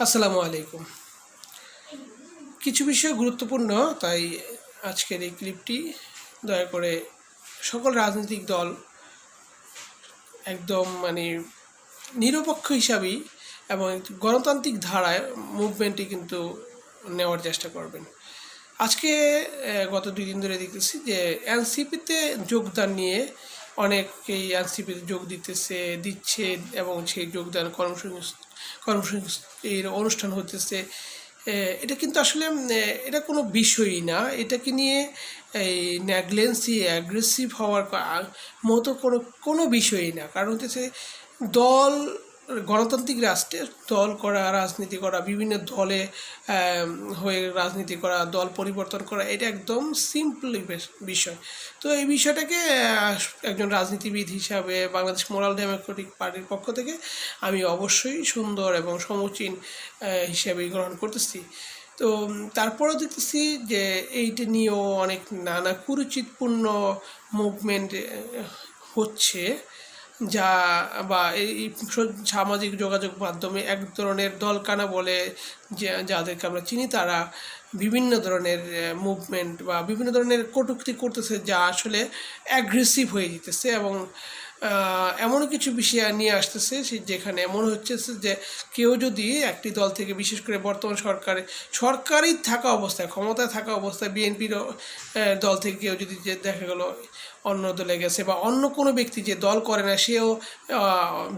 আসসালামু আলাইকুম। কিছু বিষয় গুরুত্বপূর্ণ, তাই আজকের এই ক্লিপটি দয়া করে সকল রাজনৈতিক দল একদম নিরপেক্ষ হিসাবেই এবং গণতান্ত্রিক ধারায় মুভমেন্টটি কিন্তু নেওয়ার চেষ্টা করবেন। আজকে গত 2 দিন ধরে দেখতেছি যে এনসিপিতে যোগদান নিয়ে অনেকেই এনসিপিতে যোগ দিচ্ছে এবং সেই যোগদান কর্মসূচির অনুষ্ঠান হতেছে। এটা কিন্তু আসলে এটা কোনো বিষয়ই না। এটাকে নিয়ে এই নেগলেন্সি অ্যাগ্রেসিভ হওয়ার মতো কোনো বিষয়ই না। কারণ হচ্ছে দল, গণতান্ত্রিক রাষ্ট্রে দল করা, রাজনীতি করা, বিভিন্ন দলে হয়ে রাজনীতি করা, দল পরিবর্তন করা, এটা একদম সিম্পল বিষয়। তো এই বিষয়টাকে একজন রাজনীতিবিদ হিসাবে বাংলাদেশ মোরাল ডেমোক্রেটিক পার্টির পক্ষ থেকে আমি অবশ্যই সুন্দর এবং সমীচীন হিসাবেই গ্রহণ করতেছি। তো তারপরেও দেখতেছি যে এইটা নিয়েও অনেক নানা কুরুচিপূর্ণ মুভমেন্ট হচ্ছে, যা বা এই সামাজিক যোগাযোগ মাধ্যমে এক ধরনের দলকানা বলে যাদেরকে আমরা চিনি, তারা বিভিন্ন ধরনের মুভমেন্ট বা বিভিন্ন ধরনের কটূক্তি করতেছে, যা আসলে অ্যাগ্রেসিভ হয়ে যেতেছে এবং এমনও কিছু বিষয় নিয়ে আসতেছে যেখানে মনে হচ্ছে যে কেউ যদি একটি দল থেকে, বিশেষ করে বর্তমান সরকারই থাকা অবস্থায়, ক্ষমতায় থাকা অবস্থায় বিএনপির দল থেকে কেউ যদি দেখা গেল অন্য দলে গেছে বা অন্য কোনো ব্যক্তি যে দল করে না সেও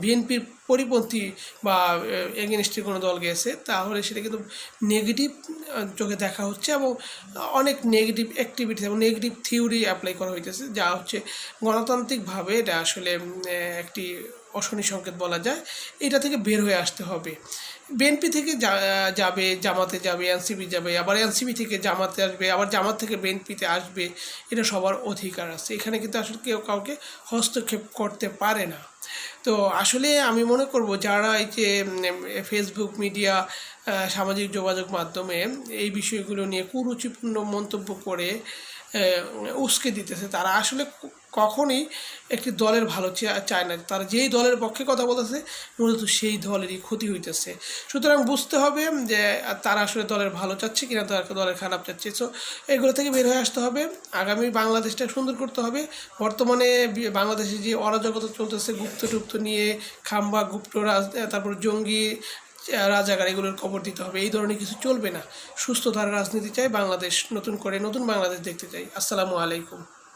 বিএনপির পরিপন্থী বা এগেনস্টে কোনো দল গেছে, তাহলে সেটা কিন্তু নেগেটিভ চোখে দেখা হচ্ছে এবং অনেক নেগেটিভ অ্যাক্টিভিটি এবং নেগেটিভ থিওরি অ্যাপ্লাই করা হইতেছে, যা হচ্ছে গণতান্ত্রিকভাবে এটা আসলে একটি অশনি সংকেত বলা যায়। এটা থেকে বের হয়ে আসতে হবে। বিএনপি থেকে যাবে, জামাতে যাবে, এনসিপি যাবে, আবার এনসিপি থেকে জামাতে আসবে, আবার জামাত থেকে বিএনপিতে আসবে, এটা সবার অধিকার আছে। এখানে কিন্তু আসলে কেউ কাউকে হস্তক্ষেপ করতে পারে না। তো আসলে আমি মনে করব যারা এই যে ফেসবুক মিডিয়া, সামাজিক যোগাযোগ মাধ্যমে এই বিষয়গুলো নিয়ে কুরুচিপূর্ণ মন্তব্য করে উস্কে দিতেছে, তারা আসলে কখনই একটি দলের ভালো চায় না। তারা যেই দলের পক্ষে কথা বলতেছে মূলত সেই দলেরই ক্ষতি হইতেছে। সুতরাং বুঝতে হবে যে তারা আসলে দলের ভালো চাচ্ছে কিনা, তারা দলের খারাপ চাচ্ছে। সো এগুলো থেকে বের হয়ে আসতে হবে। আগামী বাংলাদেশটা সুন্দর করতে হবে। বর্তমানে বাংলাদেশে যে অরাজকতা চলতেছে, গুপ্ত নিয়ে খাম্বা, তারপর জঙ্গি, রাজাকার, এগুলোর খবর দিতে হবে। এই ধরনের কিছু চলবে না। সুস্থ ধারা রাজনীতি চাই, বাংলাদেশ নতুন বাংলাদেশ দেখতে চাই। আসসালামু আলাইকুম।